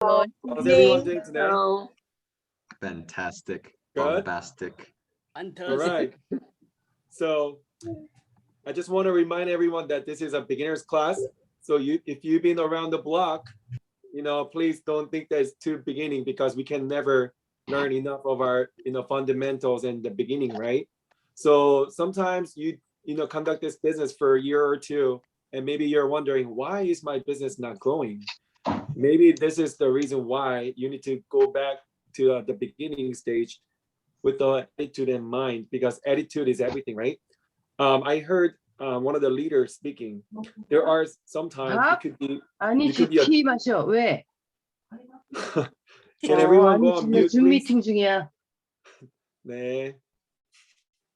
Good How's everyone evening. doing today? Hello. Fantastic. Good. Bombastic. All right. So I just want to remind everyone that this is a beginner's class. So if you've been around the block, please don't think that it's too beginning because we can never learn enough of our, fundamentals in the beginning, right? So sometimes you conduct this business for a year or two, and maybe you're wondering, why is my business not growing? Maybe this is the reason why you need to go back to the beginning stage with the attitude in mind, because attitude is everything, right? I heard one of the leaders speaking. There are sometimes it could be 아니, you could be a 티 마셔. 왜? can everyone go 아니, on 지금 mute, 줌 please? 미팅 중이야. 네.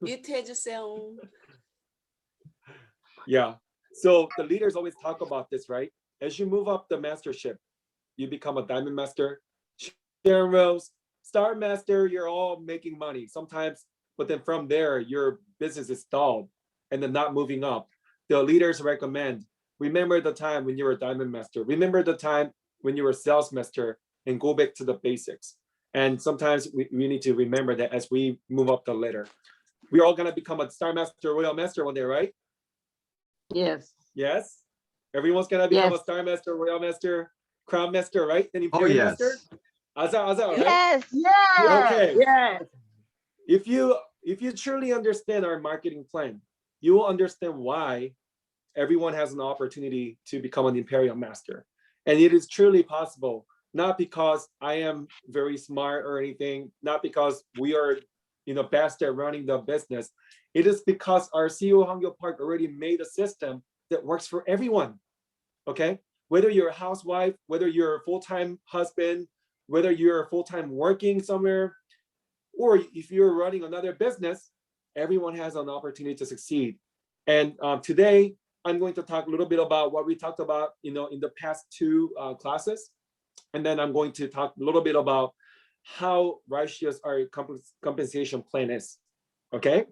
뮤트 해주세요. Yeah. So the leaders always talk about this, right? As you move up the mastership, you become a diamond master, Sharon Rose, star master, you're all making money sometimes, but then from there, your business is stalled and then not moving up. The leaders recommend, remember the time when you were a diamond master, remember the time when you were sales master, and go back to the basics. And sometimes we need to remember that as we move up the ladder. We're all gonna become a star master, royal master one day, right? Yes. Yes? Everyone's gonna become a Yes. star master, royal master, crown master, right? And Oh, imperial yes. master? Aza, right? Yes. Yes. Okay. Yes. If you truly understand our marketing plan, you will understand why everyone has an opportunity to become an imperial master. And it is truly possible, not because I am very smart or anything, not because we are best at running the business. It is because our CEO Hangyo Park already made a system that works for everyone. Okay, whether you're a housewife, whether you're a full-time husband, whether you're full-time working somewhere, or if you're running another business, everyone has an opportunity to succeed. And today, I'm going to talk a little bit about what we talked about, in the past two classes, and then I'm going to talk a little bit about how righteous our compensation plan is. Okay.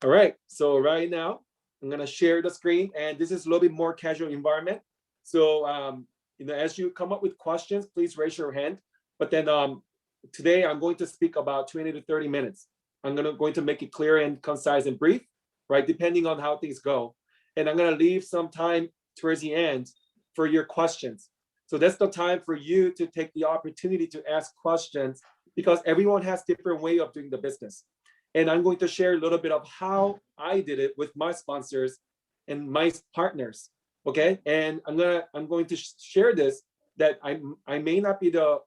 All right. So right now, I'm gonna share the screen, and this is a little bit more casual environment. So as you come up with questions, please raise your hand. But then today I'm going to speak about 20 to 30 minutes. I'm going to make it clear and concise and brief, right? Depending on how things go. And I'm gonna leave some time towards the end for your questions. So that's the time for you to take the opportunity to ask questions, because everyone has different way of doing the business. And I'm going to share a little bit of how I did it with my sponsors and my partners. Okay, and I'm going to share this, that I may not be the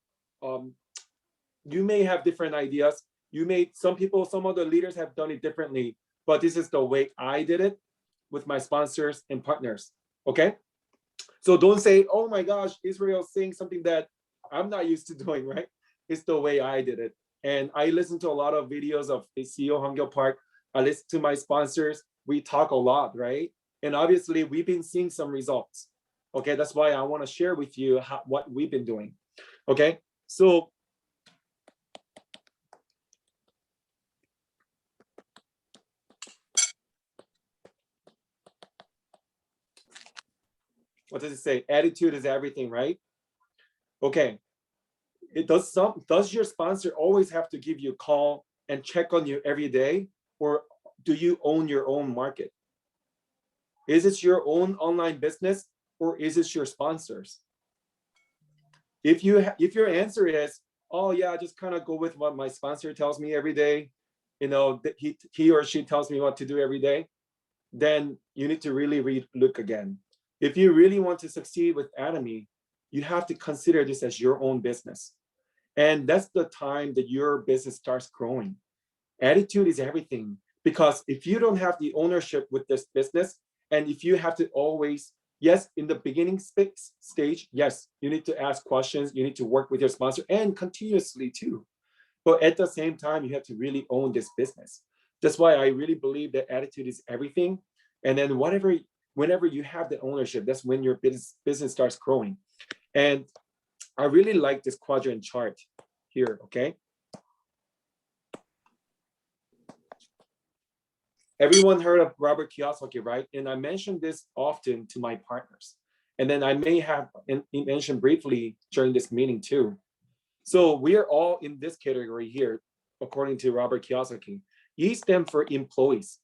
you may have different ideas. Some other leaders have done it differently, but this is the way I did it with my sponsors and partners. Okay, so don't say, oh my gosh, Israel's saying something that I'm not used to doing, right? It's the way I did it. And I listen to a lot of videos of the CEO Hangyo Park. I listen to my sponsors. We talk a lot, right? And obviously we've been seeing some results. Okay, that's why I want to share with you what we've been doing. Okay, so what does it say? Attitude is everything, right? Okay. Does your sponsor always have to give you a call and check on you every day, or do you own your own market? Is it your own online business, or is it your sponsors? If your answer is, oh yeah, I just kind of go with what my sponsor tells me every day, he or she tells me what to do every day, then you need to really look again. If you really want to succeed with Atomy, you have to consider this as your own business. And that's the time that your business starts growing. Attitude is everything, because if you don't have the ownership with this business, and if you have to always, yes, in the beginning stage, yes, you need to ask questions, you need to work with your sponsor, and continuously too. But at the same time, you have to really own this business. That's why I really believe that attitude is everything. And then whenever you have the ownership, that's when your business starts growing. And I really like this quadrant chart here, okay? Everyone heard of Robert Kiyosaki, right? And I mention this often to my partners. And then I may have mentioned briefly during this meeting too. So we are all in this category here, according to Robert Kiyosaki. E stands for employees.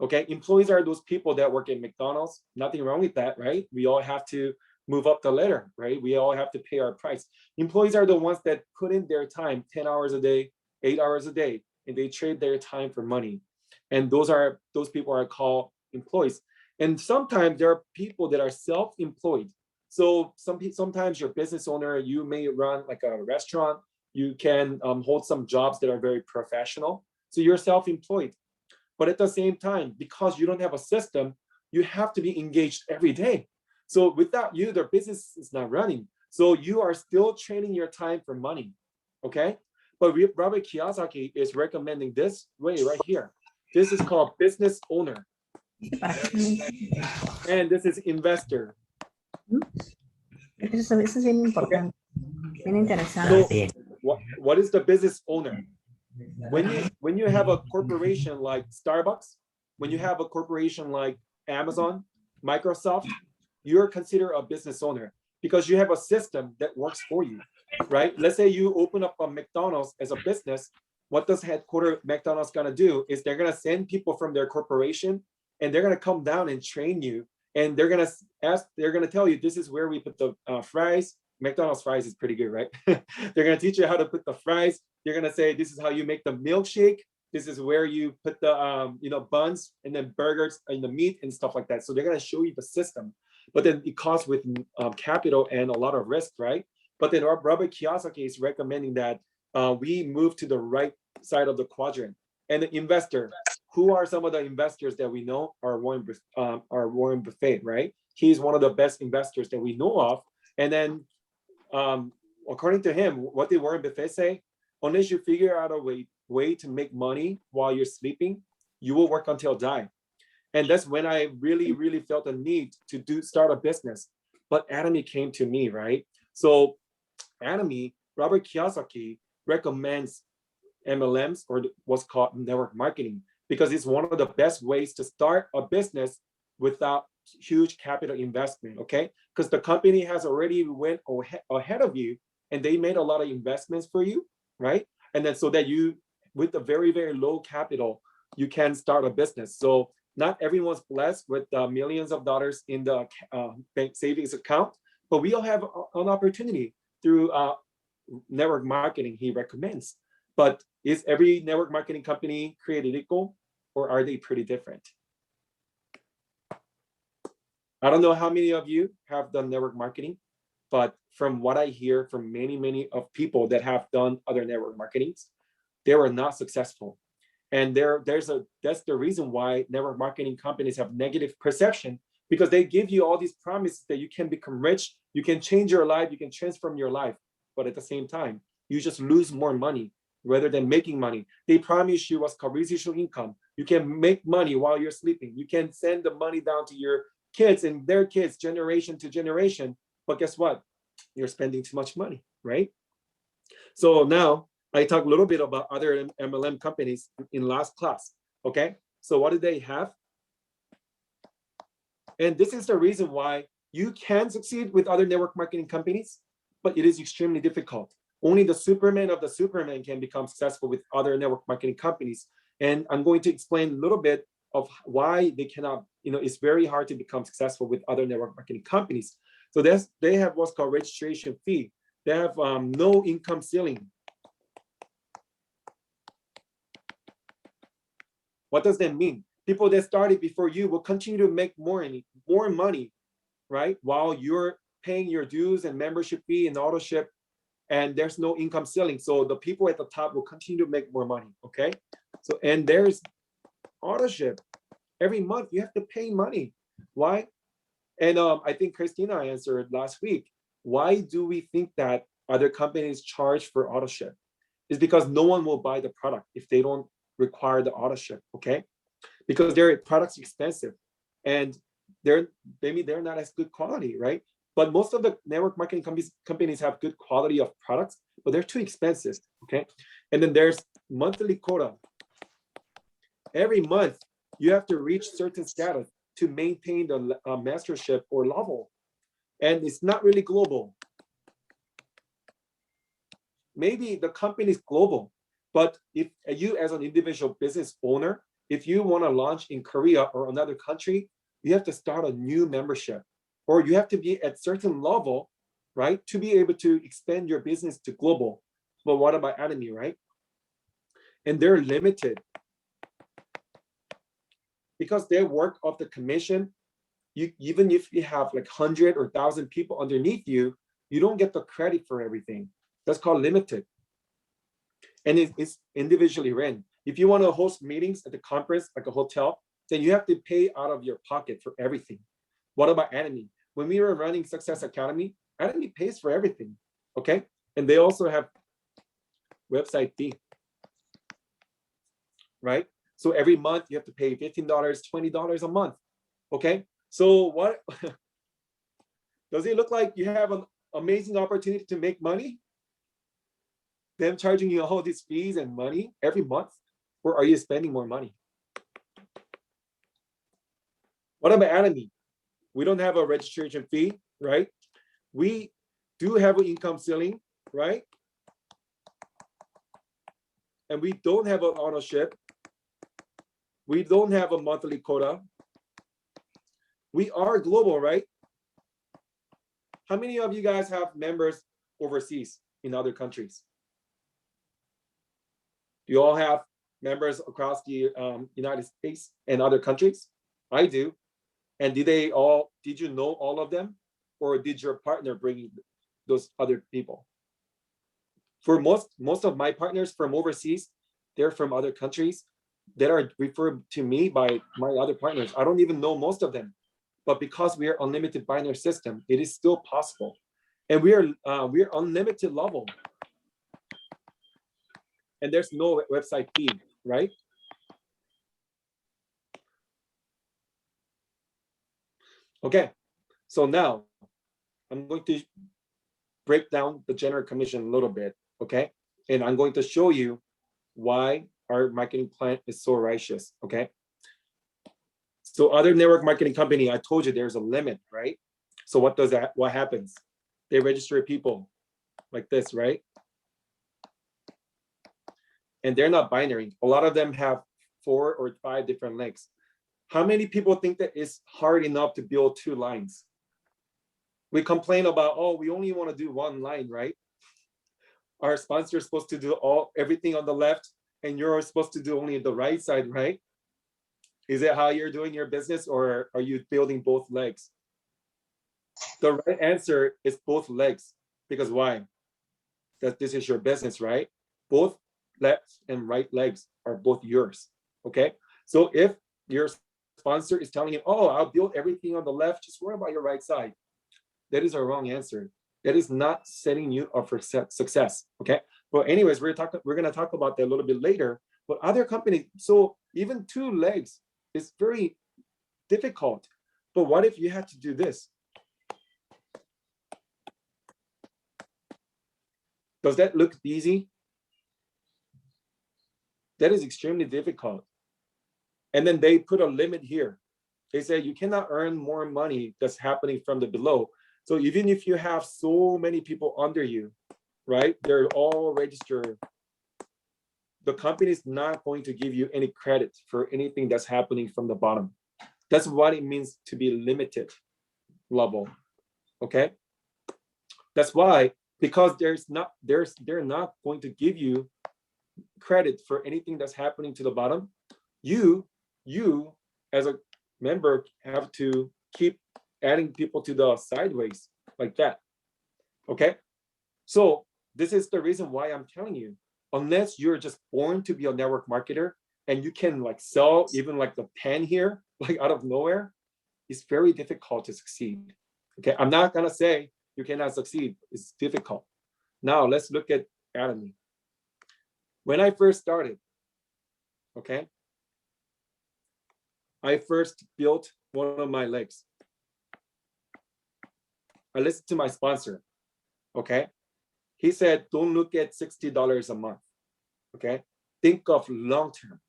Okay, employees are those people that work at McDonald's. Nothing wrong with that, right? We all have to move up the ladder, right? We all have to pay our price. Employees are the ones that put in their time 10 hours a day, 8 hours a day, and they trade their time for money. And those people are called employees. And sometimes there are people that are self-employed. So sometimes you're a business owner, you may run like a restaurant, you can hold some jobs that are very professional. So you're self-employed. But at the same time, because you don't have a system, you have to be engaged every day. So without you, the business is not running. So you are still trading your time for money, okay? But Robert Kiyosaki is recommending this way right here. This is called business owner. And this is investor. Eso es bien importante, bien So interesante. what is the business owner? When you have a corporation like Starbucks, when you have a corporation like Amazon, Microsoft, you're considered a business owner because you have a system that works for you, right? Let's say you open up a McDonald's as a business. What does headquarter McDonald's gonna do is they're gonna send people from their corporation and they're gonna come down and train you. And they're gonna tell you, this is where we put the fries. McDonald's fries is pretty good, right? They're gonna teach you how to put the fries. They're gonna say, this is how you make the milkshake. This is where you put the buns and then burgers and the meat and stuff like that. So they're gonna show you the system. But then it costs with capital and a lot of risk, right? But then Robert Kiyosaki is recommending that we move to the right side of the quadrant. And the investor, who are some of the investors that we know are Warren Buffett, right? He's one of the best investors that we know of. And then according to him, what did Warren Buffett say? Unless you figure out a way to make money while you're sleeping, you will work until die. And that's when I really, really felt the need to start a business. But Atomy came to me, right? So Atomy, Robert Kiyosaki recommends MLMs, or what's called network marketing, because it's one of the best ways to start a business without huge capital investment, okay? Because the company has already went ahead of you and they made a lot of investments for you, right? And then so that you, with a very, very low capital, you can start a business. So not everyone's blessed with millions of dollars in the bank savings account, but we all have an opportunity through network marketing he recommends. But is every network marketing company created equal, or are they pretty different? I don't know how many of you have done network marketing, but from what I hear from many of people that have done other network marketings, they were not successful. And that's the reason why network marketing companies have negative perception, because they give you all these promises that you can become rich, you can change your life, you can transform your life. But at the same time, you just lose more money rather than making money. They promise you what's called residual income. You can make money while you're sleeping. You can send the money down to your kids and their kids, generation to generation. But guess what? You're spending too much money, right? So now I talk a little bit about other MLM companies in last class, okay? So what do they have? And this is the reason why you can succeed with other network marketing companies, but it is extremely difficult. Only the Superman of the Superman can become successful with other network marketing companies. And I'm going to explain a little bit of why they cannot, it's very hard to become successful with other network marketing companies. So they have what's called registration fee. They have no income ceiling. What does that mean? People that started before you will continue to make more money, right? While you're paying your dues and membership fee and auto ship, and there's no income ceiling. So the people at the top will continue to make more money, okay? So, and there's auto ship. Every month you have to pay money. Why? And I think Christina answered last week. Why do we think that other companies charge for auto ship? It's because no one will buy the product if they don't require the auto ship, okay? Because their product's expensive and maybe they're not as good quality, right? But most of the network marketing companies have good quality of products, but they're too expensive, okay? And then there's monthly quota. Every month, you have to reach certain status to maintain the mastership or level. and it's not really global. Maybe the company is global, but if you as an individual business owner, if you want to launch in Korea or another country, you have to start a new membership, or you have to be at certain level, right, to be able to expand your business to global. But what about Enemy, right? And they're limited because they work off the commission. Even if you have like 100 or 1,000 people underneath you, you don't get the credit for everything. That's called limited. And it's individually ran. If you want to host meetings at the conference, like a hotel, then you have to pay out of your pocket for everything. What about Enemy? When we were running Success Academy, Enemy pays for everything, okay? And they also have website fee, right? So every month you have to pay $15, $20 a month, okay? So what, does it look like you have an amazing opportunity to make money? Them charging you all these fees and money every month? Or are you spending more money? What about Enemy? We don't have a registration fee, right? We do have an income ceiling, right? And we don't have an ownership. We don't have a monthly quota. We are global, right? How many of you guys have members overseas in other countries? Do you all have members across the United States and other countries? I do. And did you know all of them? Or did your partner bring those other people? For most of my partners from overseas, they're from other countries that are referred to me by my other partners. I don't even know most of them, but because we are unlimited binary system, it is still possible. And we are unlimited level. And there's no website fee, right? Okay, so now I'm going to break down the general commission a little bit, okay? And I'm going to show you why our marketing plan is so righteous, okay? So other network marketing company, I told you there's a limit, right? So what happens? They register people like this, right? And they're not binary. A lot of them have 4 or 5 different links. How many people think that it's hard enough to build 2 lines? We complain about, oh, we only want to do 1 line, right? Our sponsor is supposed to do everything on the left, and you're supposed to do only the right side, right? Is it how you're doing your business, or are you building both legs? The right answer is both legs, because why? That this is your business, right? Both left and right legs are both yours, okay? So if your sponsor is telling you, oh, I'll build everything on the left, just worry about your right side, that is a wrong answer. That is not setting you up for success, okay? Well, anyways, we're gonna talk about that a little bit later. But other companies, so even 2 legs is very difficult. But what if you had to do this? Does that look easy? That is extremely difficult. And then they put a limit here. They say you cannot earn more money that's happening from the below. So even if you have so many people under you, right? They're all registered. The company is not going to give you any credit for anything that's happening from the bottom. That's what it means to be limited level, okay? That's why, because they're not going to give you credit for anything that's happening to the bottom. You as a member have to keep adding people to the sideways like that, okay? So this is the reason why I'm telling you, unless you're just born to be a network marketer and you can like sell even like the pen here, like out of nowhere, it's very difficult to succeed, okay? I'm not gonna say you cannot succeed, it's difficult. Now let's look at Academy. When I first started, okay, I first built one of my legs. I listened to my sponsor, okay? He said, don't look at $60 a month, okay? Think of long-term.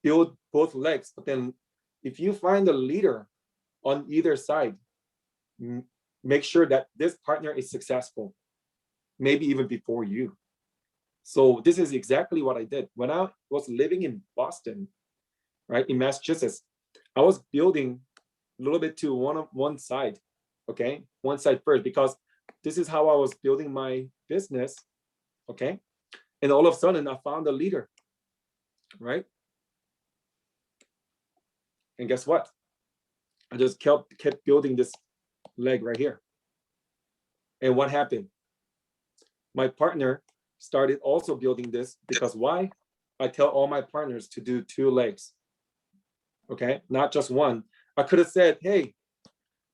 Build both legs, but then if you find a leader on either side, make sure that this partner is successful, maybe even before you. So this is exactly what I did. When I was living in Boston, right, in Massachusetts, I was building a little bit to one side, okay? One side first, because this is how I was building my business, okay? And all of a sudden I found a leader, right? And guess what? I just kept building this leg right here. And what happened? My partner started also building this, because why? I tell all my partners to do 2 legs, okay? Not just one. I could have said, hey,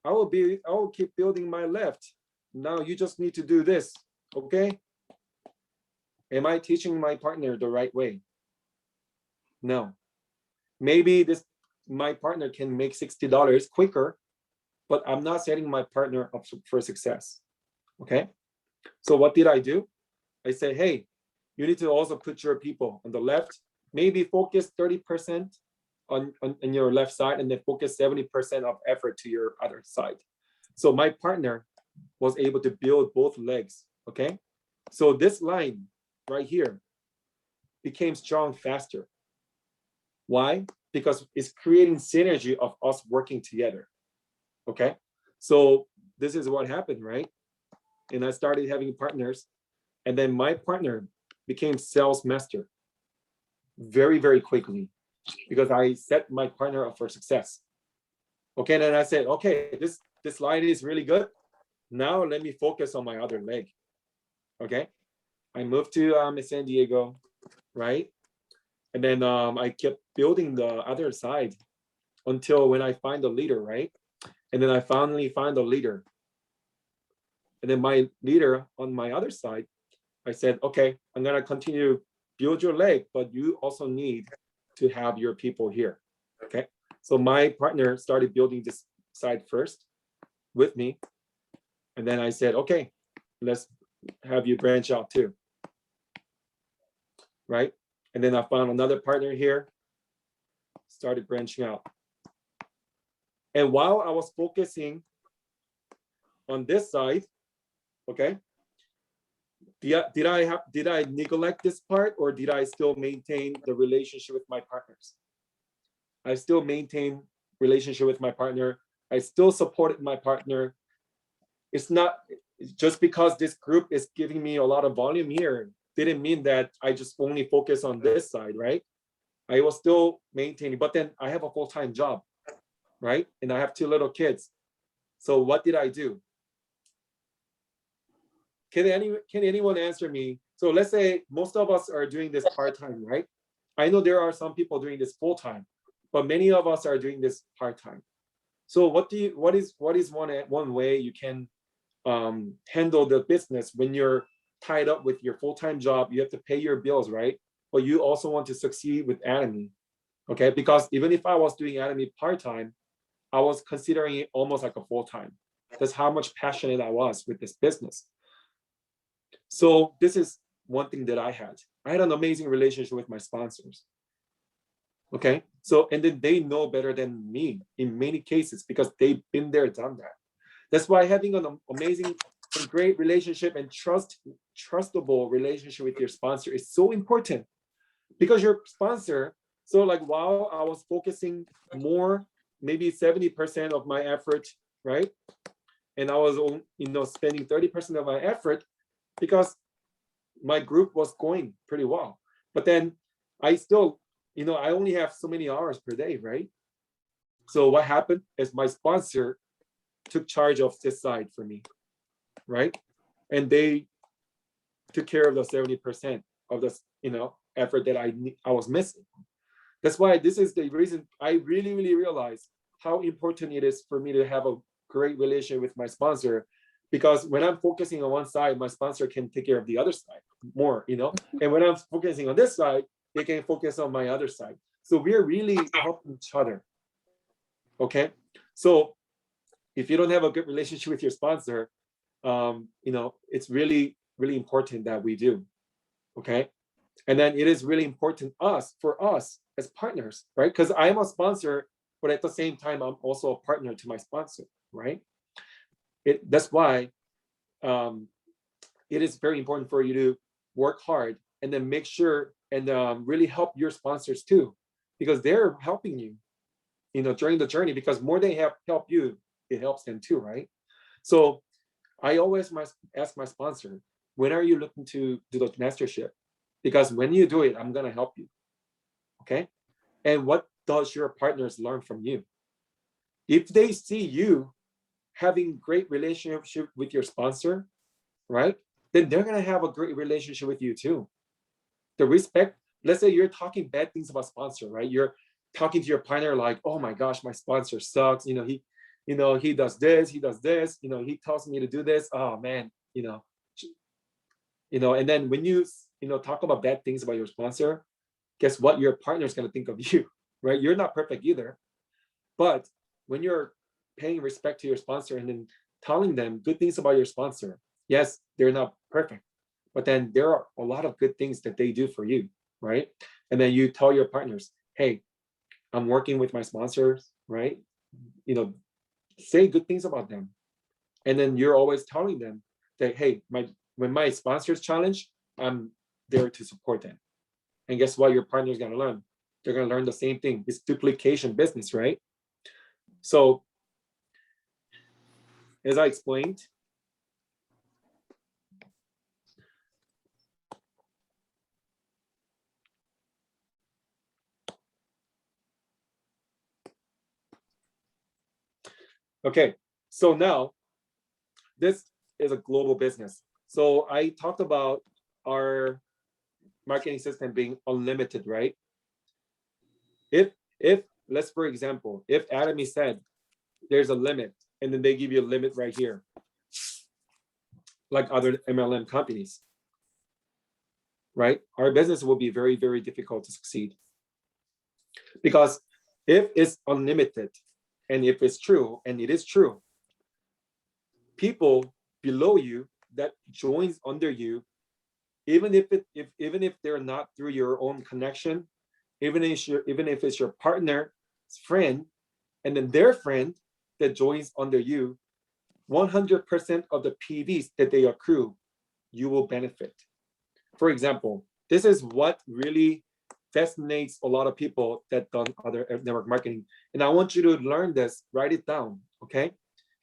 I will keep building my left. Now you just need to do this, okay? Am I teaching my partner the right way? No. Maybe my partner can make $60 quicker, but I'm not setting my partner up for success, okay? So what did I do? I say, hey, you need to also put your people on the left, maybe focus 30% on your left side, and then focus 70% of effort to your other side. So my partner was able to build both legs, okay? So this line right here became strong faster. Why? Because it's creating synergy of us working together, okay? So this is what happened, right? And I started having partners, and then my partner became sales master very, very quickly, because I set my partner up for success. Okay, and then I said, okay, this line is really good. Now let me focus on my other leg. Okay, I moved to San Diego, right? And then I kept building the other side until when I find a leader, right? And then I finally find a leader. And then my leader on my other side, I said, okay, I'm gonna continue build your leg, but you also need to have your people here, okay? So my partner started building this side first with me. And then I said, okay, let's have you branch out too, right? And then I found another partner here, started branching out. And while I was focusing on this side, okay, did I neglect this part, or did I still maintain the relationship with my partners? I still maintain relationship with my partner. I still supported my partner. It's not just because this group is giving me a lot of volume here, didn't mean that I just only focus on this side, right? I was still maintaining, but then I have a full-time job, right? And I have 2 little kids. So what did I do? Can anyone answer me? So let's say most of us are doing this part-time, right? I know there are some people doing this full-time, but many of us are doing this part-time. So what is one way you can handle the business when you're tied up with your full-time job? You have to pay your bills, right? But you also want to succeed with Atomy, okay? Because even if I was doing Atomy part-time, I was considering it almost like a full-time. That's how much passionate I was with this business. So this is one thing that I had. I had an amazing relationship with my sponsors. Okay, so and then they know better than me in many cases, because they've been there, done that. That's why having an amazing and great relationship and trustable relationship with your sponsor is so important, because your sponsor, so like while I was focusing more, maybe 70% of my effort, right? And I was, spending 30% of my effort, because my group was going pretty well. But then I still, I only have so many hours per day, right? So what happened is my sponsor took charge of this side for me, right? And they took care of the 70% of the, effort that I was missing. That's why this is the reason I really, really realized how important it is for me to have a great relationship with my sponsor, because when I'm focusing on one side, my sponsor can take care of the other side more, and when I'm focusing on this side, they can focus on my other side. So we're really helping each other. Okay. So if you don't have a good relationship with your sponsor, it's really, really important that we do. Okay. And then it is really important for us as partners, right? Because I am a sponsor, but at the same time, I'm also a partner to my sponsor, right? That's why it is very important for you to work hard and then make sure and really help your sponsors too, because they're helping you, during the journey, because more they help you, it helps them too, right? So I always must ask my sponsor, when are you looking to do the mastership? Because when you do it, I'm gonna help you, okay? And what does your partners learn from you? If they see you having great relationship with your sponsor, right? Then they're gonna have a great relationship with you too. The respect, let's say you're talking bad things about sponsor, right? You're talking to your partner like, oh my gosh, my sponsor sucks. He does this, he tells me to do this. Oh man, and then when you talk about bad things about your sponsor, guess what? Your partner is gonna think of you, right? You're not perfect either. But when you're paying respect to your sponsor and then telling them good things about your sponsor, yes, they're not perfect, but then there are a lot of good things that they do for you, right? And then you tell your partners, hey, I'm working with my sponsors, right? Say good things about them. And then you're always telling them that, hey, when my sponsors challenge, I'm there to support them. And guess what? Your partner's gonna learn. They're gonna learn the same thing. It's duplication business, right? So, as I explained, okay, so now this is a global business. So I talked about our marketing system being unlimited, right? If let's, for example, if Atomy said there's a limit and then they give you a limit right here, like other MLM companies, right? Our business will be very, very difficult to succeed. Because if it's unlimited, and if it's true, and it is true, people below you that joins under you, even if they're not through your own connection, even if it's your partner's friend, and then their friend that joins under you, 100% of the PVs that they accrue, you will benefit. For example, this is what really fascinates a lot of people that done other network marketing. And I want you to learn this, write it down, okay?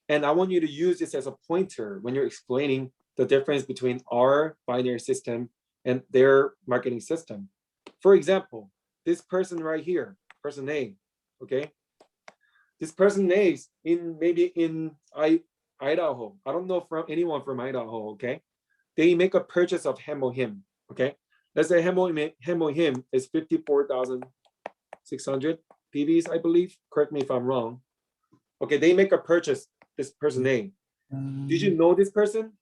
And I want you to use this as a pointer when you're explaining the difference between our binary system and their marketing system. For example, this person right here, person A, okay? This person A is maybe in Idaho. I don't know from anyone from Idaho, okay? They make a purchase of Hemohim, okay? Let's say Hemohim is 54,600 PVs, I believe. Correct me if I'm wrong. Okay, they make a purchase, this person A. Did you know this person?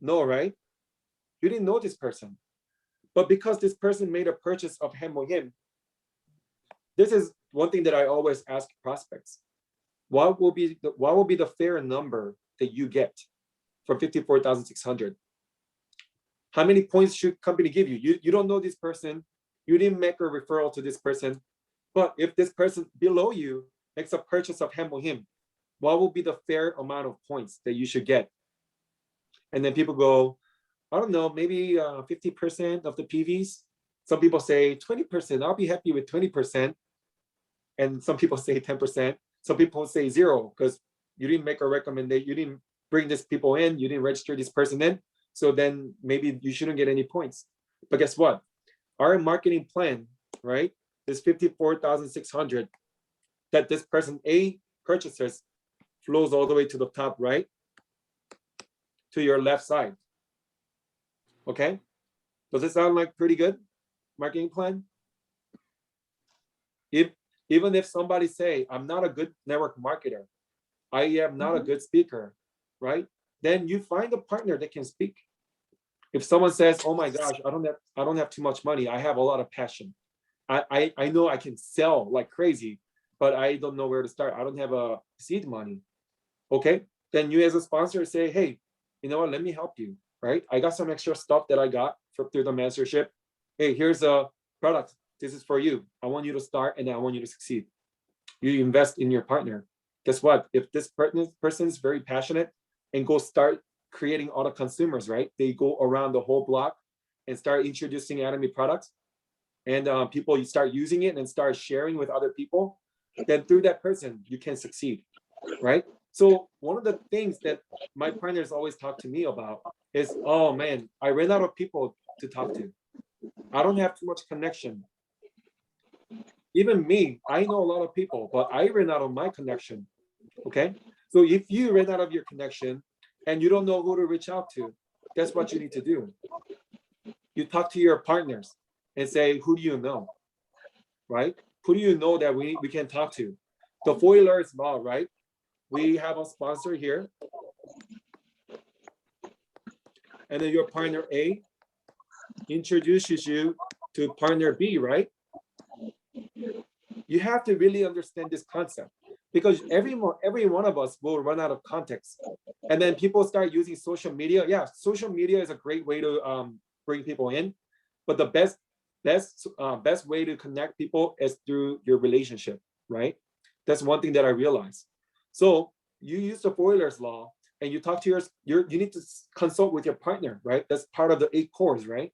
No, right? You didn't know this person. But because this person made a purchase of Hemohim, this is one thing that I always ask prospects. What will be the fair number that you get for 54,600? How many points should company give you? You don't know this person. You didn't make a referral to this person. But if this person below you makes a purchase of Hemohim, what will be the fair amount of points that you should get? And then people go, I don't know, maybe 50% of the PVs. Some people say 20%. I'll be happy with 20%. And some people say 10%. Some people say 0 because you didn't make a recommendation. You didn't bring these people in. You didn't register this person in. So then maybe you shouldn't get any points. But guess what? Our marketing plan, right, is 54,600 that this person A purchases flows all the way to the top right, to your left side. Okay? Does it sound like pretty good marketing plan? Even if somebody say, I'm not a good network marketer, I am not a good speaker, right? Then you find a partner that can speak. If someone says, oh my gosh, I don't have too much money, I have a lot of passion. I know I can sell like crazy, but I don't know where to start. I don't have a seed money. Okay, then you as a sponsor say, hey, you know what, let me help you, right? I got some extra stuff that I got through the mentorship. Hey, here's a product. This is for you. I want you to start and I want you to succeed. You invest in your partner. guess what? If this person is very passionate and go start creating auto consumers, right? They go around the whole block and start introducing Atomy products, and people, you start using it and start sharing with other people, then through that person, you can succeed, right? So one of the things that my partners always talk to me about is, oh man, I ran out of people to talk to. I don't have too much connection. Even me, I know a lot of people, but I ran out of my connection, okay? So if you ran out of your connection and you don't know who to reach out to, guess what you need to do? You talk to your partners and say, who do you know, right? Who do you know that we can talk to? The Foiler's law, right? We have a sponsor here. And then your partner A introduces you to partner B, right? You have to really understand this concept, because every one of us will run out of context. And then people start using social media. Yeah, social media is a great way to bring people in, but the best way to connect people is through your relationship, right? That's one thing that I realized. So you use the Foiler's law and you talk to you need to consult with your partner, right? That's part of the 8 cores, right?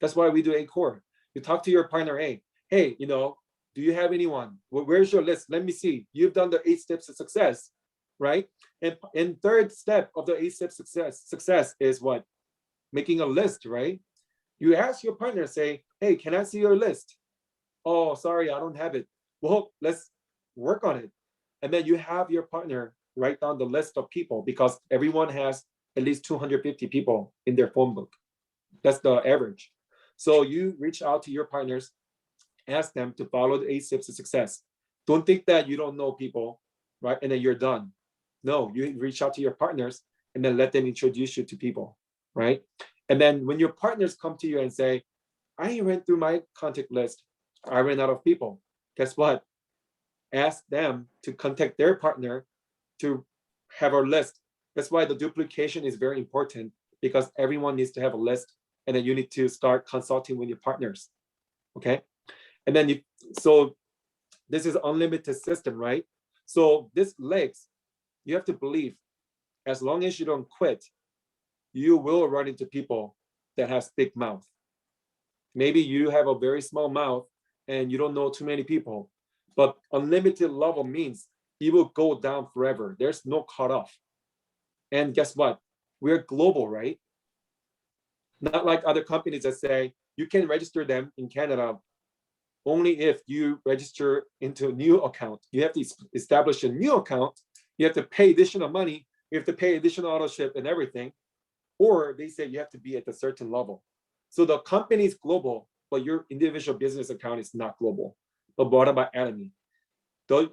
That's why we do 8 core. You talk to your partner A. Hey, do you have anyone? Where's your list? Let me see. You've done the 8 steps to success, right? And third step of the 8 steps success is what? Making a list, right? You ask your partner, say, hey, can I see your list? Oh, sorry, I don't have it. Well, let's work on it. And then you have your partner write down the list of people, because everyone has at least 250 people in their phone book. That's the average. So you reach out to your partners, ask them to follow the 8 steps to success. Don't think that you don't know people, right? And then you're done. No, you reach out to your partners and then let them introduce you to people, right? And then when your partners come to you and say, I ran through my contact list, I ran out of people. Guess what? Ask them to contact their partner to have a list. That's why the duplication is very important, because everyone needs to have a list, and then you need to start consulting with your partners, okay? And then so this is unlimited system, right? So this legs, you have to believe, as long as you don't quit, you will run into people that have thick mouth. Maybe you have a very small mouth and you don't know too many people, but unlimited level means it will go down forever. There's no cutoff. And guess what? We're global, right? Not like other companies that say you can register them in Canada only if you register into a new account. You have to establish a new account. You have to pay additional money. You have to pay additional auto ship and everything. Or they say you have to be at a certain level. So the company is global, but your individual business account is not global. But what about Atomy?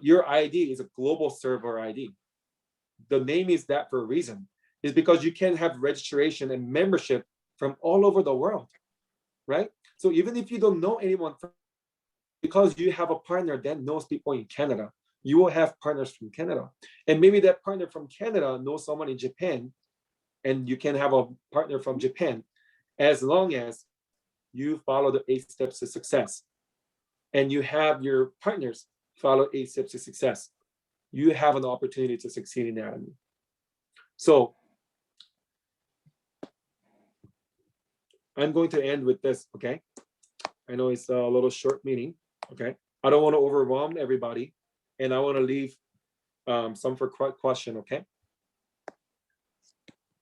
Your ID is a global server ID. The name is that for a reason. It's because you can have registration and membership from all over the world, right? So even if you don't know anyone, because you have a partner that knows people in Canada, you will have partners from Canada. And maybe that partner from Canada knows someone in Japan, and you can have a partner from Japan, as long as you follow the 8 steps to success and you have your partners follow 8 steps to success, you have an opportunity to succeed in Atomy. So I'm going to end with this, okay? I know it's a little short meeting, okay? I don't want to overwhelm everybody, and I want to leave some for question, okay?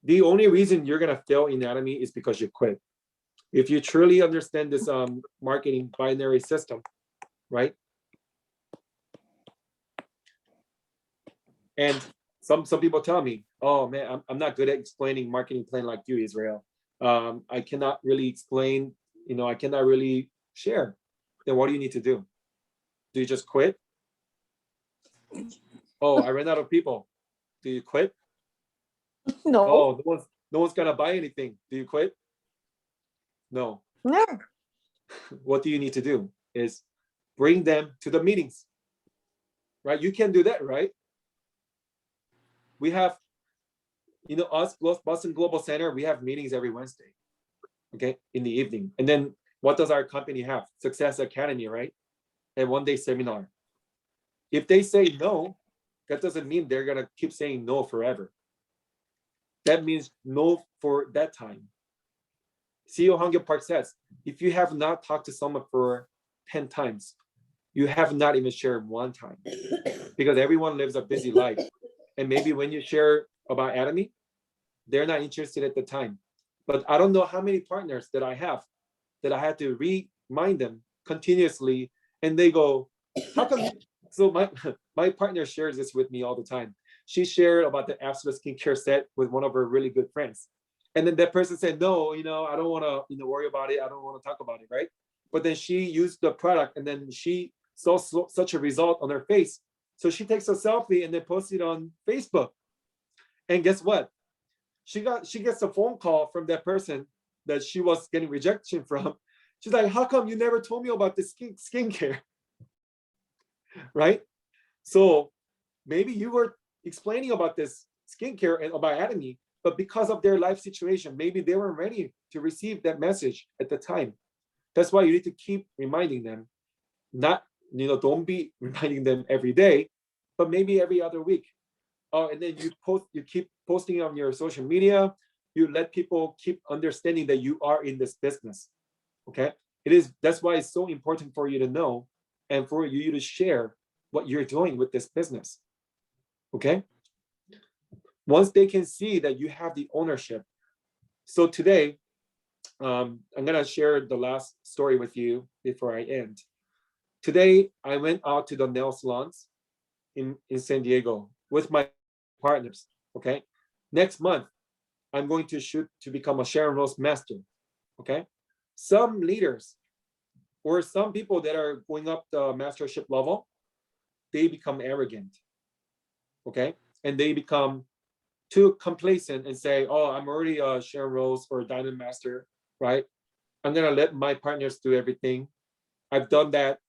The only reason you're gonna fail in Atomy is because you quit. If you truly understand this marketing binary system, right? And some people tell me, oh man, I'm not good at explaining marketing plan like you, Israel. I cannot really explain, I cannot really share. Then what do you need to do? Do you just quit? Oh, I ran out of people. Do you quit? No, Oh, no one's gonna buy anything. Do you quit? No. no. What do you need to do is bring them to the meetings, right? You can do that, right? We have, us, Boston Global Center, we have meetings every Wednesday, okay, in the evening. And then what does our company have? Success Academy, right? And 1-day seminar. If they say no, that doesn't mean they're gonna keep saying no forever. That means no for that time. CEO Hangyo Park says, if you have not talked to someone for 10 times, you have not even shared one time, because everyone lives a busy life. And maybe when you share about Atomy, they're not interested at the time. But I don't know how many partners that I have that I had to remind them continuously, and they go, how come? So my partner shares this with me all the time. She shared about the Absolute skincare set with one of her really good friends. And then that person said, no, I don't want to, worry about it. I don't want to talk about it, right? But then she used the product, and then she saw such a result on her face. So she takes a selfie and then posts it on Facebook. And guess what? She gets a phone call from that person that she was getting rejection from. She's like, how come you never told me about this skincare? Right? So maybe you were explaining about this skincare and about Atomy, but because of their life situation, maybe they weren't ready to receive that message at the time. That's why you need to keep reminding them. Not, don't be reminding them every day, but maybe every other week. Oh, and then you keep posting on your social media. You let people keep understanding that you are in this business. Okay, that's why it's so important for you to know and for you to share what you're doing with this business. Okay, once they can see that you have the ownership. So today, I'm gonna share the last story with you before I end. Today, I went out to the nail salons in San Diego with my partners. Okay, next month, I'm going to shoot to become a Sharon Rose master. Okay, some leaders or some people that are going up the mastership level, they become arrogant. Okay, and they become too complacent and say, oh, I'm already a Sharon Rose or a Diamond Master, right? I'm gonna let my partners do everything. I've done that,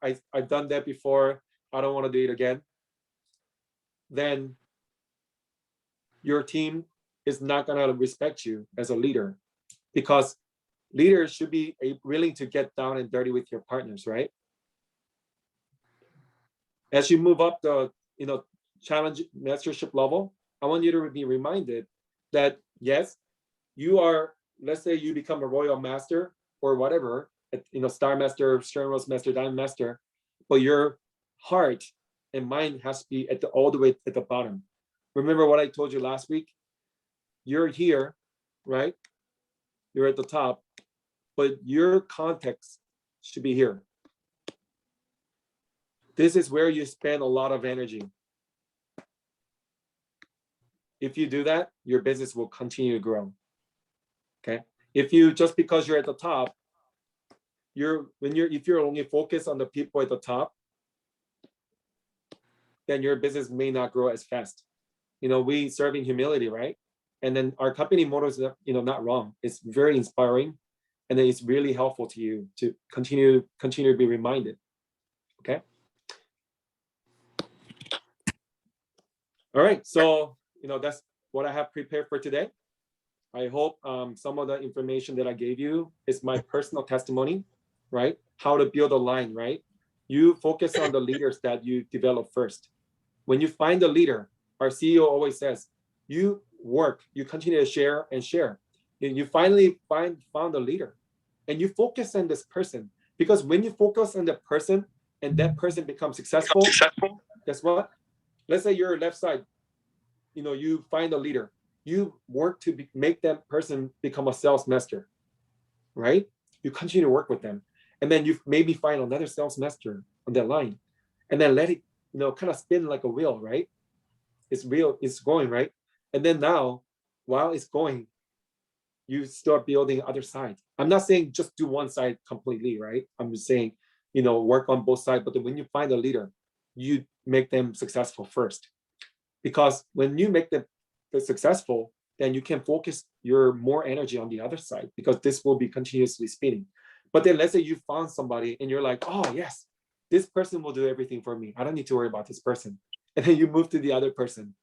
I've done that before. I don't want to do it again. Then your team is not gonna respect you as a leader, because leaders should be willing to get down and dirty with your partners, right? As you move up the, challenge mastership level, I want you to be reminded that yes, you are, let's say you become a royal master or whatever, Star Master, Sharon Rose Master, Diamond Master, but your heart and mind has to be all the way at the bottom. Remember what I told you last week? You're here, right? You're at the top, but your context should be here. This is where you spend a lot of energy. If you do that, your business will continue to grow. Okay. If you just because you're at the top, if you're only focused on the people at the top, then your business may not grow as fast. We serve in humility, right? And then our company motto is, not wrong. It's very inspiring, and then it's really helpful to you to continue to be reminded. Okay. All right. So that's what I have prepared for today. I hope some of the information that I gave you is my personal testimony, right? How to build a line, right? You focus on the leaders that you develop first. When you find a leader, our CEO always says, you continue to share and share. And you finally found a leader, and you focus on this person, because when you focus on the person and that person becomes successful, guess what? Let's say you're left side, you find a leader, you work to make that person become a sales master, right? You continue to work with them, and then you maybe find another sales master on that line, and then let it, kind of spin like a wheel, right? It's going, right? And then now, while it's going, you start building other sides. I'm not saying just do one side completely, right? I'm just saying, work on both sides. But then when you find a leader, you make them successful first. Because when you make them successful, then you can focus your more energy on the other side, because this will be continuously spinning. But then let's say you found somebody and you're like, oh yes, this person will do everything for me. I don't need to worry about this person. And then you move to the other person.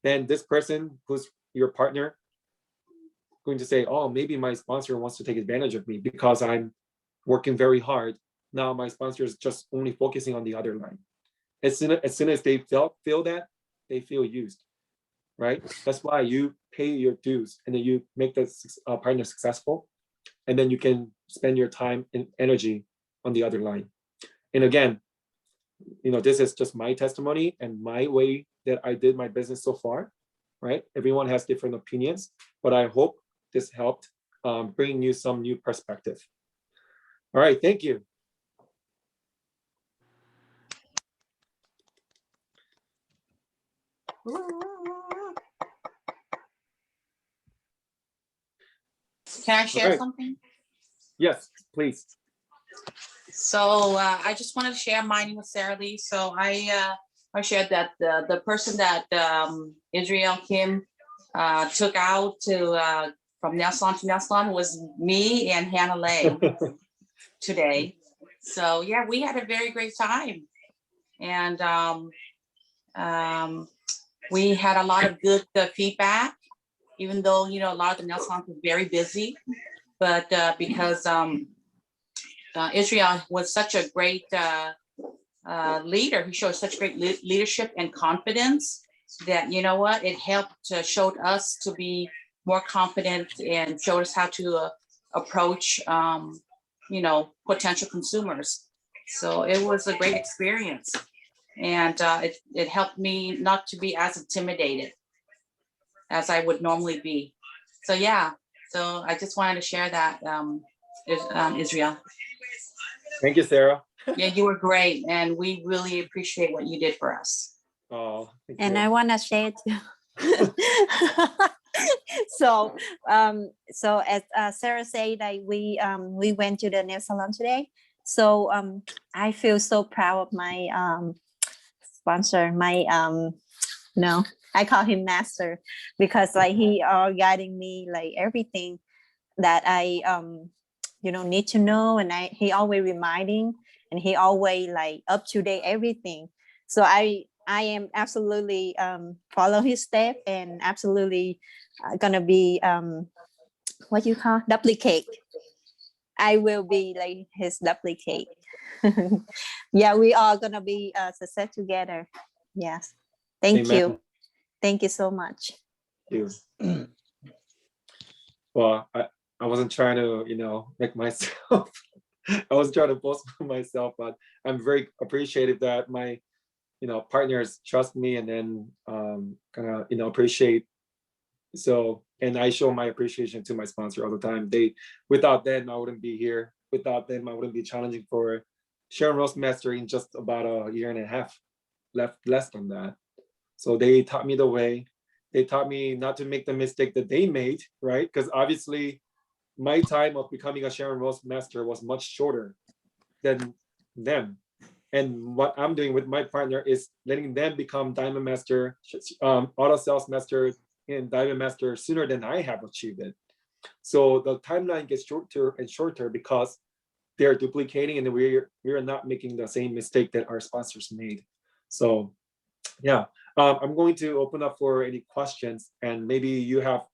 Then this person who's your partner going to say, oh, maybe my sponsor wants to take advantage of me because I'm working very hard. Now my sponsor is just only focusing on the other line. As soon as they feel that, they feel used, right? That's why you pay your dues and then you make the partner successful, and then you can spend your time and energy on the other line. And again, this is just my testimony and my way that I did my business so far, right? Everyone has different opinions, but I hope this helped bring you some new perspective. All right, thank you. Can I share Okay. something? Yes, please. So I just wanted to share mine with Sarah Lee. So I shared that the person that Israel Kim took out to from nail salon to nail salon was me and Hannah Lay today. So yeah, we had a very great time, and we had a lot of good feedback. Even though a lot of the nail salons were very busy, but because Israel was such a great leader. He showed such great leadership and confidence that, it helped showed us to be more confident and showed us how to approach, potential consumers. So it was a great experience. And it helped me not to be as intimidated as I would normally be. So yeah, so I just wanted to share that, Israel. Thank you, Sarah. Yeah, you were great, and we really appreciate what you did for us. Oh, thank And you. I want to share too. So as Sarah said, like we went to the nail salon today. So I feel so proud of my sponsor, my no, I call him master, because like he are guiding me like everything that I need to know, and he always reminding, and he always like up to date everything. So I am absolutely follow his step, and absolutely gonna be what you call duplicate. I will be like his duplicate. Yeah, we are gonna be success together. Yes. Thank Amen. you. Thank you so much. Thank you. Well, I wasn't trying to, make myself, I wasn't trying to boast for myself, but I'm very appreciative that my, partners trust me, and then kind of, appreciate. So, and I show my appreciation to my sponsor all the time. Without them, I wouldn't be here. Without them, I wouldn't be challenging for Sharon Rose Master in just about a year and a half, less than that. So they taught me the way. They taught me not to make the mistake that they made, right? Because obviously my time of becoming a Sharon Rose Master was much shorter than them. And what I'm doing with my partner is letting them become Diamond Master, Auto Sales Master, and Diamond Master sooner than I have achieved it. So the timeline gets shorter and shorter because they're duplicating, and we are not making the same mistake that our sponsors made. So yeah, I'm going to open up for any questions, and maybe you have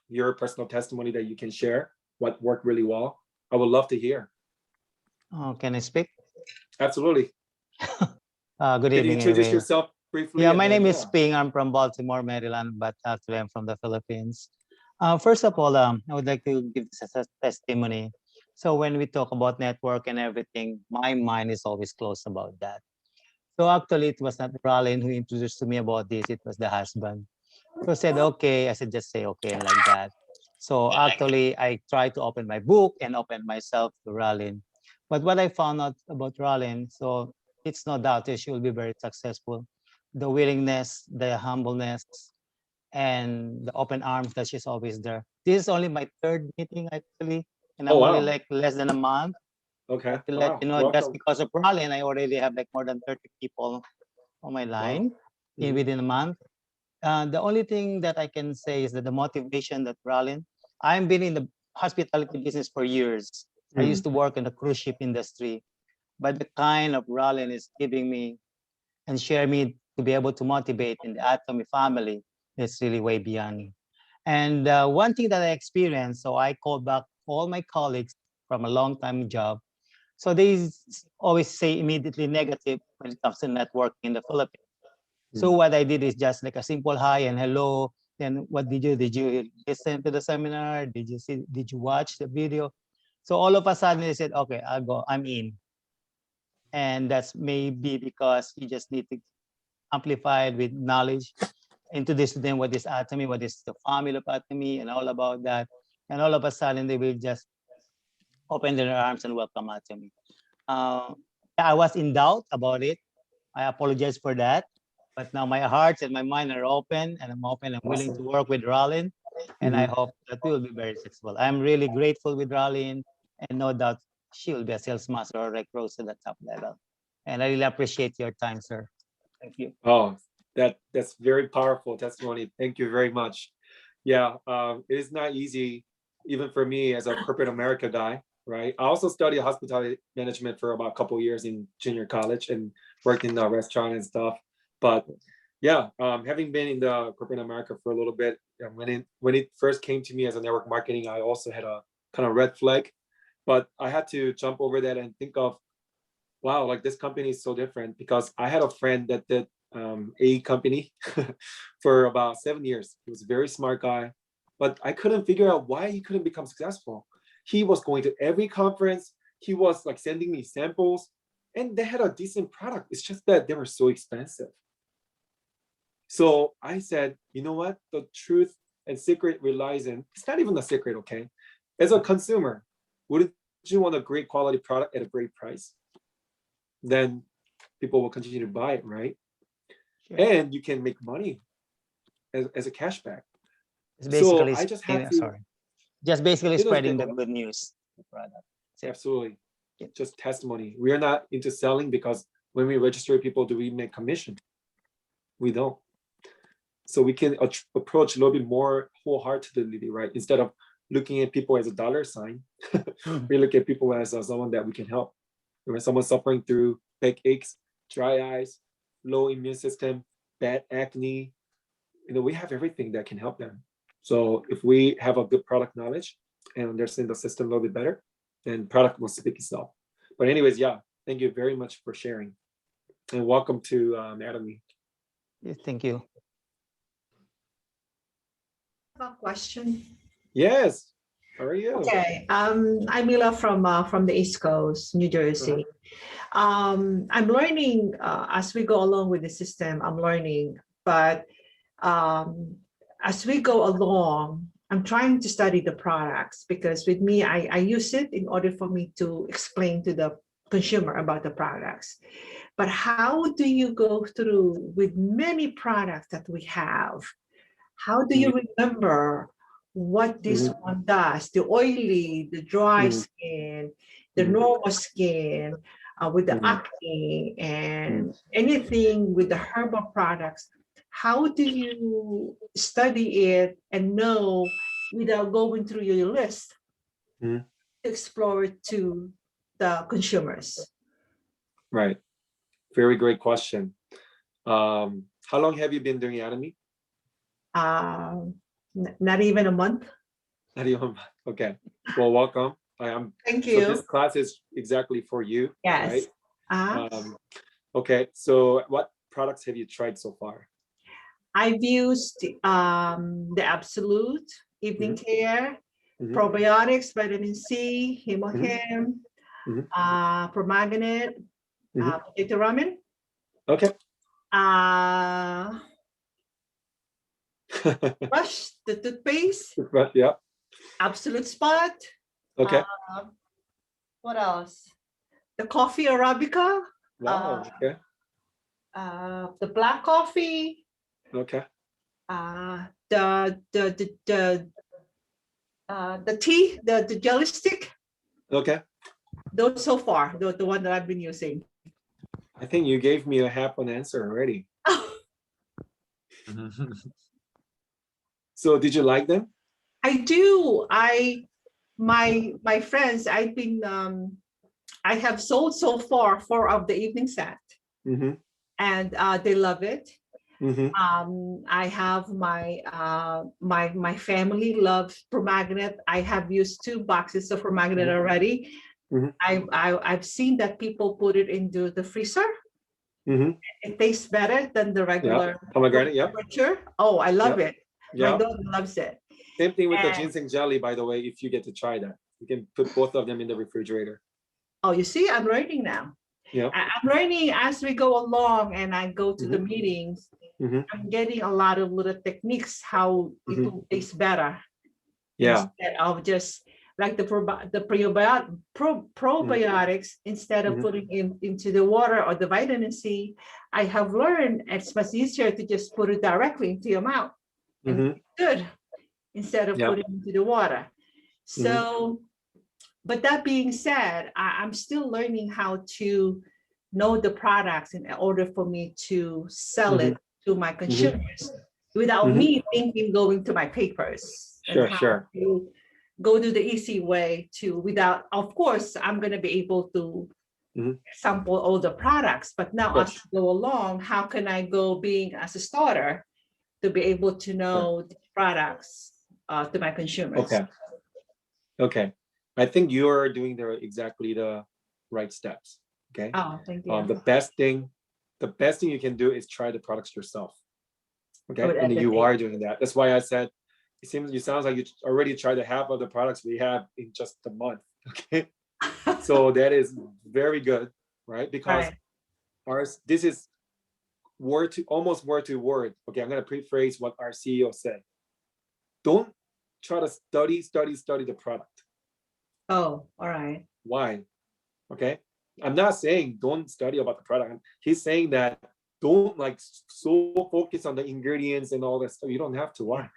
your personal testimony that you can share, what worked really well. I would love to hear. Oh, can I speak? Absolutely. Good Can you evening. introduce Anyway. yourself briefly? Yeah, and my then, name is Ping. I'm from Baltimore, Maryland, but actually I'm from the Philippines. First of all, I would like to give this as a testimony. So when we talk about network and everything, my mind is always closed about that. So actually, it was not Ralin who introduced to me about this. It was the husband. So I said, okay. I said, just say okay, and like that. So actually, I tried to open my book and open myself to Ralin. But what I found out about Ralin, so it's no doubt that she will be very successful. The willingness, the humbleness, and the open arms that she's always there. This is only my third meeting actually, and I'm only like less than a month. Okay. To let you know, Welcome. just because of Ralin, I already have like more than 30 people on my line within a month. The only thing that I can say is that the motivation that Ralin, I've been in the hospitality business for years. I used to work in the cruise ship industry, but the kind of Ralin is giving me and share me to be able to motivate in the Atomy family is really way beyond. And one thing that I experienced, so I called back all my colleagues from a long time job. So they always say immediately negative when it comes to networking in the Philippines. So what I did is just like a simple hi and hello. Then what did you listen to the seminar? Did you watch the video? So all of a sudden they said, okay, I'll go, I'm in. And that's maybe because you just need to amplify it with knowledge, introduce to them what is atomy, what is the formula of atomy, and all about that. And all of a sudden they will just open their arms and welcome atomy. I was in doubt about it. I apologize for that. But now my heart and my mind are open, and I'm open and willing to work with Rollin. And I hope that we will be very successful. I'm really grateful with Rollin, and no doubt she will be a sales master or like Rose at the top level. And I really appreciate your time, sir. Thank you. Oh, that's very powerful testimony. Thank you very much. Yeah, it is not easy, even for me as a corporate America guy, right? I also studied hospitality management for about a couple of years in junior college and worked in the restaurant and stuff. But yeah, having been in the corporate America for a little bit, when it first came to me as a network marketing, I also had a kind of red flag, but I had to jump over that and think of, wow, like this company is so different, because I had a friend that did a company for about 7 years. He was a very smart guy, but I couldn't figure out why he couldn't become successful. He was going to every conference. He was like sending me samples, and they had a decent product. It's just that they were so expensive. So I said, you know what? The truth and secret relies in, it's not even a secret, okay? As a consumer, wouldn't you want a great quality product at a great price? Then people will continue to buy it, right? Sure. And you can make money as a cashback. It's basically So I just had to, sorry. Just basically It was spreading good. the good news. Product. Absolutely. Yeah. Just testimony. We are not into selling, because when we register people, do we make commission? We don't. So we can approach a little bit more wholeheartedly, right? Instead of looking at people as a dollar sign, we look at people as someone that we can help. When someone's suffering through backaches, dry eyes, low immune system, bad acne, we have everything that can help them. So if we have a good product knowledge and understand the system a little bit better, then product will speak itself. But anyways, yeah, thank you very much for sharing. And welcome to Atomy. Thank you. A question. Yes. How are you? Okay. I'm Mila from the East Coast, New Jersey. I'm learning as we go along with the system. I'm learning, but as we go along, I'm trying to study the products, because with me, I use it in order for me to explain to the consumer about the products. But how do you go through with many products that we have? How do you remember what this one does? The oily, the dry skin, the normal skin, with the acne, and anything with the herbal products. How do you study it and know without going through your list to explore it to the consumers? Right. Very great question. How long have you been doing Atomy? Not even a month. Not even. Okay. Well, welcome. Thank So you. this class is exactly for you. Yes. Right? Okay. So what products have you tried so far? I've used the Absolute Evening Care, Mhm. probiotics, vitamin C, Hemohem, Promaganate, potato ramen, Okay. Brush, the toothpaste, Right, yeah. Absolute Spot. Okay. What else? The coffee Arabica, Wow. Okay. the black coffee, Okay. the tea, the jelly stick. Okay. Those so far, the one that I've been using. I think you gave me a half an answer already. So did you like them? I do. My friends, I've been I have sold so far 4 of the evening set, and they love it. I have my family loves Promaganate. I have used 2 boxes of Promaganate already. I've seen that people put it into the freezer Mm-hmm. It tastes better than the regular Pomegranate, yep. temperature. Oh, I love it. My Yeah. daughter loves it. Same thing with the And- ginseng jelly, by the way, if you get to try that. You can put both of them in the refrigerator. Oh, you see, I'm learning now. Yeah. I'm learning as we go along and I go to the Mhm. meetings. Mhm. I'm getting a lot of little techniques how it Mhm. will taste better. Yeah. Instead of just like the probiotics, instead of Mhm. putting into the water or the vitamin C, I have learned it's much easier to just put it directly into your mouth. And Mhm. it's good instead of Yeah. putting into the water. So, but that being said, I'm still learning how to know the products in order for me to sell it to my consumers without Mhm. me thinking going to my papers and Sure, how sure. to go to the easy way to without, of course, I'm going to be able to Mhm. sample all the products, but now Of as we go along, how can I go being as a starter to be able to know the products to my consumers? Okay. Okay. I think you're doing exactly the right steps. Okay. Oh, thank you. The best thing you can do is try the products yourself. Okay. would And you advocate. are doing that. That's why I said you sounds like you already tried half of the products we have in just a month. Okay. So that is very good, right? Because Right. this is almost word to word. Okay, I'm gonna rephrase what our CEO said. Don't try to study the product. Oh, all right. Why? Okay. I'm not saying don't study about the product. He's saying that don't like so focus on the ingredients and all that stuff. You don't have to. Why?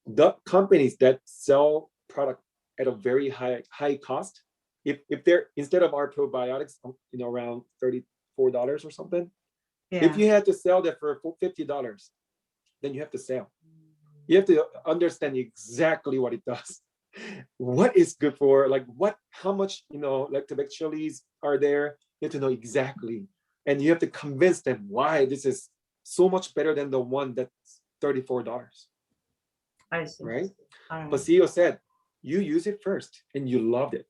The companies that sell product at a very high cost, if they're instead of our probiotics, around $34 or something, Yeah. if you had to sell that for $50, then you have to sell. You have to understand exactly what it does. What is good for, like how much, lactic chilies are there. You have to know exactly. And you have to convince them why this is so much better than the one that's $34. I see. Right? All right. But CEO said, you use it first and you loved it.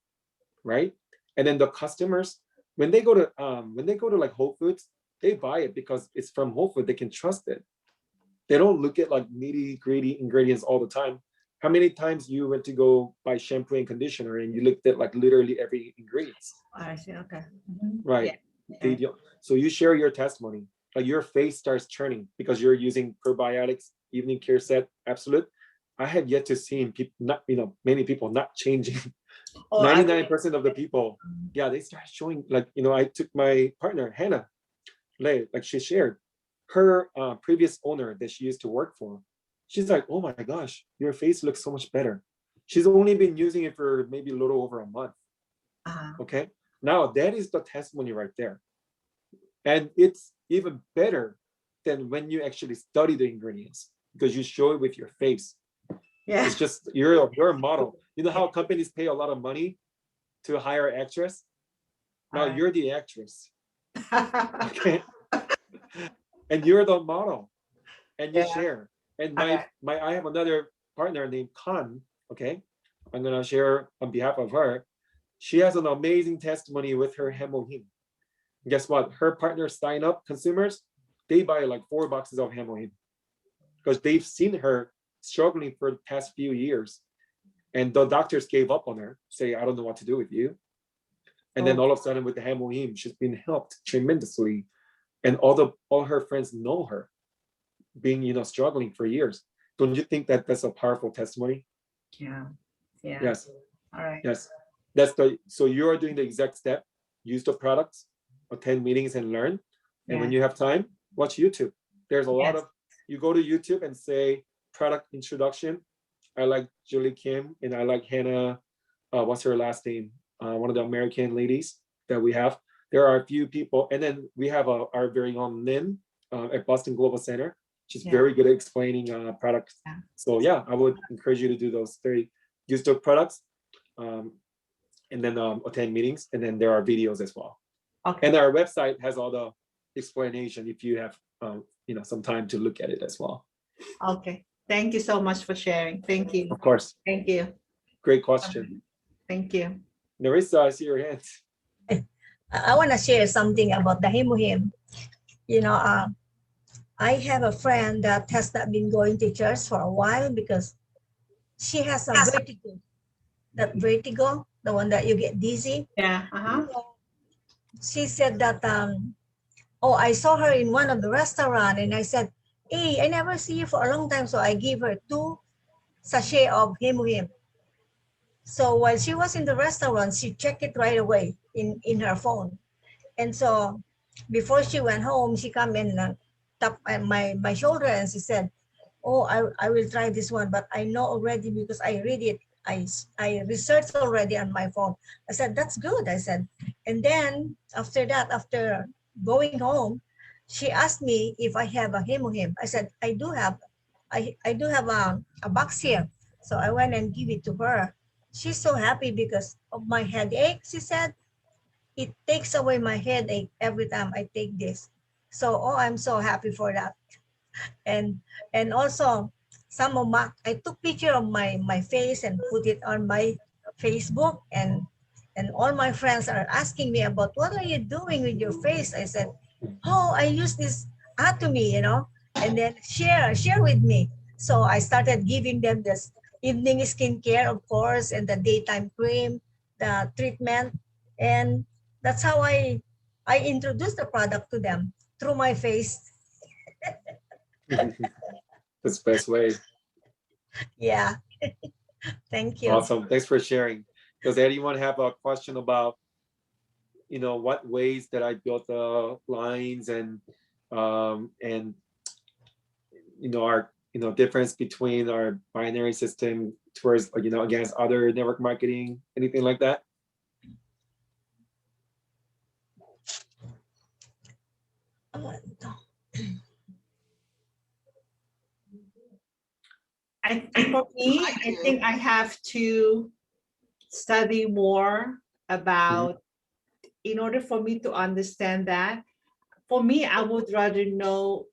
Right? And then the customers, when they go to like Whole Foods, they buy it because it's from Whole Foods. They can trust it. They don't look at like nitty-gritty ingredients all the time. How many times you went to go buy shampoo and conditioner and you looked at like literally every ingredients? I see. Okay. Mhm. Right. Yeah. They don't. So you share your testimony, like your face starts turning because you're using probiotics, evening care set, absolute. I have yet to see people many people not changing. Oh, I- 99% of the people, yeah, they start showing like, I took my partner, Hannah, like she shared her previous owner that she used to work for. She's like, oh my gosh, your face looks so much better. She's only been using it for maybe a little over a month. Okay. Now that is the testimony right there. And it's even better than when you actually study the ingredients because you show it with your face. Yeah. It's just you're a model. You know how companies pay a lot of money to hire actress? Now Alright. you're the actress. Okay. And you're the model. And you Yeah. share. And Alright. I have another partner named Khan. Okay. I'm gonna share on behalf of her. She has an amazing testimony with her hemohim. Guess what? Her partners sign up, consumers, they buy like 4 boxes of hemohim because they've seen her struggling for the past few years. And the doctors gave up on her, say, I don't know what to do with you. And then all of a sudden with the hemohim, she's been helped tremendously. And all her friends know her being, struggling for years. Don't you think that that's a powerful testimony? Yeah. Yeah. Yes. All right. Yes. So you're doing the exact step, use the products, attend meetings and learn. And when Yeah. you have time, watch YouTube. There's a lot Yes. you go to YouTube and say product introduction. I like Julie Kim and I like Hannah, what's her last name? One of the American ladies that we have. There are a few people. And then we have our very own Lynn at Boston Global Center. She's Yeah. very good at explaining products. Yeah. So yeah, I would encourage you to do those use the products. And then attend meetings, and then there are videos as well. Okay. And our website has all the explanation if you have some time to look at it as well. Okay. Thank you so much for sharing. Thank you. Of course. Thank you. Great question. Thank you. Narissa, I see your hand. I want to share something about the Himuhim. You know, I have a friend that has not been going to church for a while because she has a vertigo. That vertigo, the one that you get dizzy. Yeah. Uh-huh. So she said that, oh, I saw her in one of the restaurant, and I said, hey, I never see you for a long time. So I gave her 2 sachet of Himuhim. So while she was in the restaurant, she checked it right away in her phone. And so before she went home, she come and tap my shoulder and she said, oh, I will try this one, but I know already because I read it. I researched already on my phone. I said, that's good. I said, and then after that, after going home, she asked me if I have a Himuhim. I said, I do have, I do have a box here. So I went and give it to her. She's so happy because of my headache, she said. It takes away my headache every time I take this. So, oh, I'm so happy for that. And also some of I took picture of my face and put it on my Facebook, and all my friends are asking me about what are you doing with your face. I said, oh, I use this Atomy, and then share with me. So I started giving them this evening skincare, of course, and the daytime cream, the treatment, and that's how I introduced the product to them through my face. That's the best way. Yeah. Thank you. Awesome. Thanks for sharing. Does anyone have a question about, what ways that I built the lines and our, difference between our binary system towards, against other network marketing, anything like that? For me, I think I have to study more about, in order for me to understand that. For me, I would rather know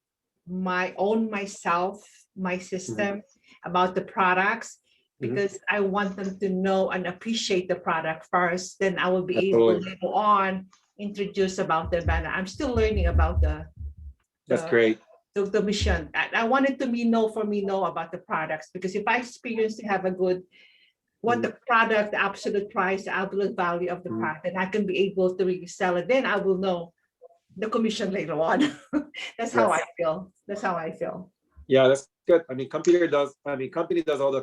myself, my system, about the products, because I want them to know and appreciate the product first. Then I will be able later on introduce about the banner. I'm still learning about That's great. the mission. I wanted to know about the products, because if I experience to have a good what the product, the absolute price, the absolute value of the product, and I can be able to really sell it, then I will know the commission later on. That's how I feel. That's how I feel. Yeah, that's good. I mean, company does all the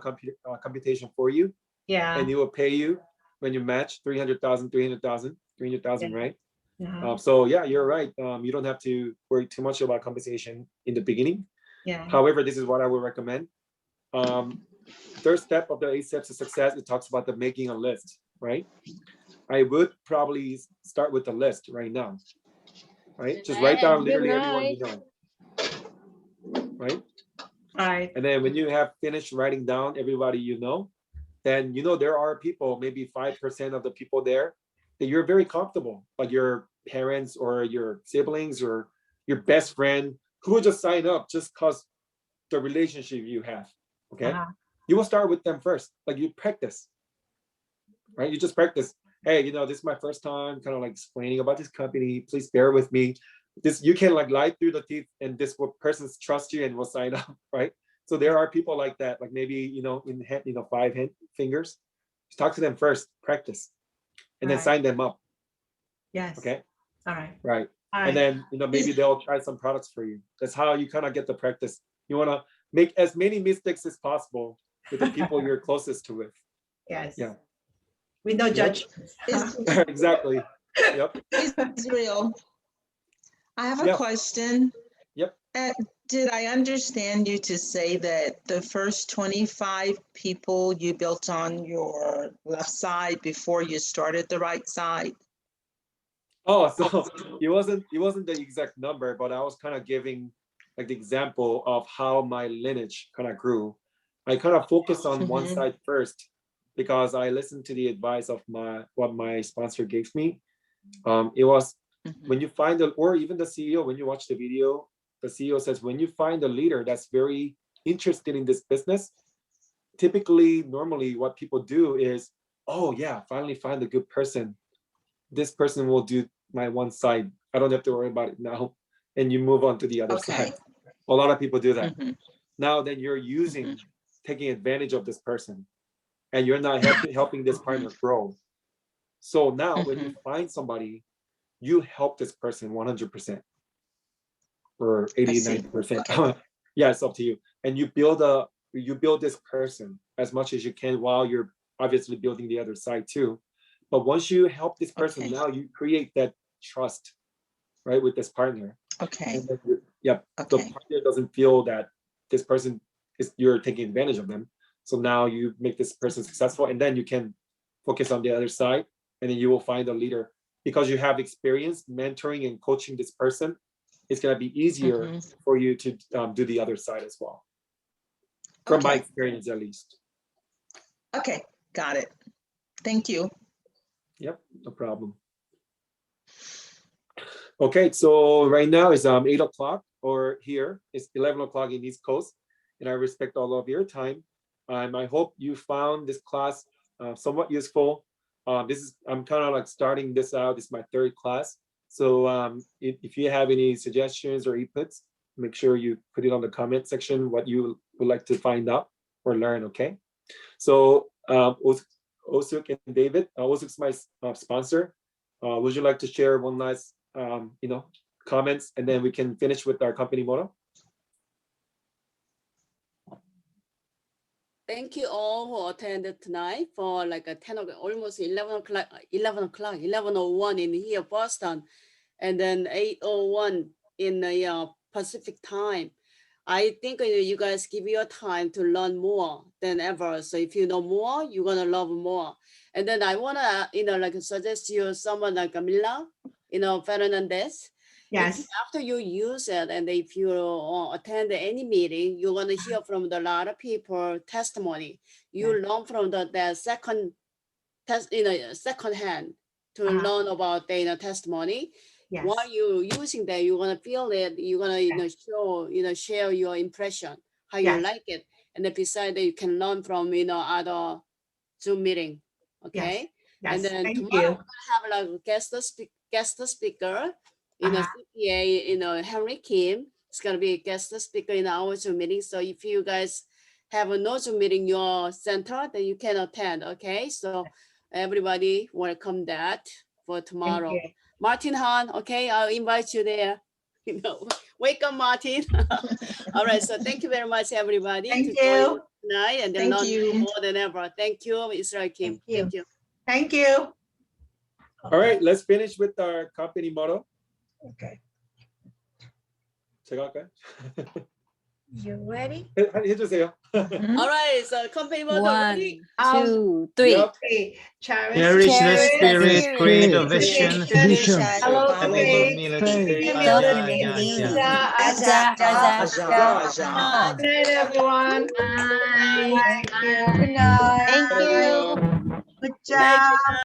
computation for you. Yeah. And it will pay you when you match 300,000, right? Yeah. So yeah, you're right. You don't have to worry too much about compensation in the beginning. Yeah. However, this is what I would recommend. Third step of the 8 steps to success, it talks about the making a list, right? I would probably start with the list right now, right? Just write down literally everyone you know, right? Right. And then when you have finished writing down everybody you know, then there are people, maybe 5% of the people there that you're very comfortable, like your parents or your siblings or your best friend, who will just sign up just because the relationship you have. Okay. You will start with them first, like you practice, right? You just practice. Hey, this is my first time kind of like explaining about this company. Please bear with me. This, you can like lie through the teeth, and this person trust you and will sign up, right? So there are people like that, like maybe in 5 fingers. Just talk to them first, practice, and then sign them up. Yes. Okay. All right. Right. And then maybe they'll try some products for you. That's how you kind of get the practice. You want to make as many mistakes as possible with the people you're closest to with. Yes. Yeah. With no judgment. Exactly. Yep. Israel, I have a question. Yep. Did I understand you to say that the first 25 people you built on your left side before you started the right side? Oh, so it wasn't the exact number, but I was kind of giving like the example of how my lineage kind of grew. I kind of focused on one side first because I listened to the advice of what my sponsor gave me. It was when you find or even the CEO, when you watch the video, the CEO says, when you find a leader that's very interested in this business, normally what people do is, oh yeah, finally find a good person. This person will do my one side. I don't have to worry about it now. And you move on to the other Okay. side. A lot of people do that. Mhm. Now then you're using, taking advantage of this person, and you're not helping this partner grow. So now when you find somebody, you help this person 100% or 80, see. 90%. Okay. Yeah, it's up to you. And you build this person as much as you can while you're obviously building the other side too. But once you help this person, Okay. now you create that trust, right, with this partner. Okay. And then the Okay. partner doesn't feel that this person you're taking advantage of them. So now you make this person successful, and then you can focus on the other side, and then you will find a leader because you have experience mentoring and coaching this person. It's gonna be easier for you to do the other side as well. From my Okay. experience, at least. Okay. Got it. Thank you. Yep, no problem. Okay, so right now it's 8 o'clock, or here it's 11 o'clock in East Coast, and I respect all of your time. I hope you found this class somewhat useful. I'm kind of like starting this out. It's my third class. So if you have any suggestions or inputs, make sure you put it on the comment section, what you would like to find out or learn, okay? So Osuk and David, Osuk's my sponsor. Would you like to share one last, comments, and then we can finish with our company motto? Thank you all who attended tonight for like a 10 o'clock, almost 11 o'clock, 11:01 in here, Boston, and then 8:01 in the Pacific time. I think you guys give your time to learn more than ever. So if you know more, you're gonna love more. And then I wanna, like suggest you someone like Camila, Fernandez. Yes. After you use it, and if you attend any meeting, you're gonna hear from a lot of people testimony. You learn from the second second hand to learn about the testimony. Yes. While you using that, you're gonna feel it. You're gonna show, share your impression, how you Yes. like it, and then beside that, you can learn from other Zoom meeting. Okay, and Yes. then Thank tomorrow you. we're gonna have like a guest speaker. CPA, Henry Kim is gonna be a guest speaker in our Zoom meeting. So if you guys have a no Zoom meeting in your center, then you can attend. Okay, so everybody welcome that for tomorrow. you. Martin Han, okay, I'll invite you there. Welcome, Martin. All right, so thank you very much, everybody. Thank to join you. tonight and then Thank learn you. more than ever. Thank you, Israel Kim. Thank you. Thank you. Thank you. All right, let's finish with our company motto. Okay. 제가 할까요? You ready? 해주세요. All right, so company motto. ready? 1, 2, 3. Yep. Okay. Cherish the Cherish the spirit, spirit, create a create vision, a vision, Hello, have a faith. military. build Yeah, in the yeah, community. yeah. Aja, aja, Aja. Good night, everyone. Bye. Thank you. Good night. Thank you. everyone. Good Good night, job. good night.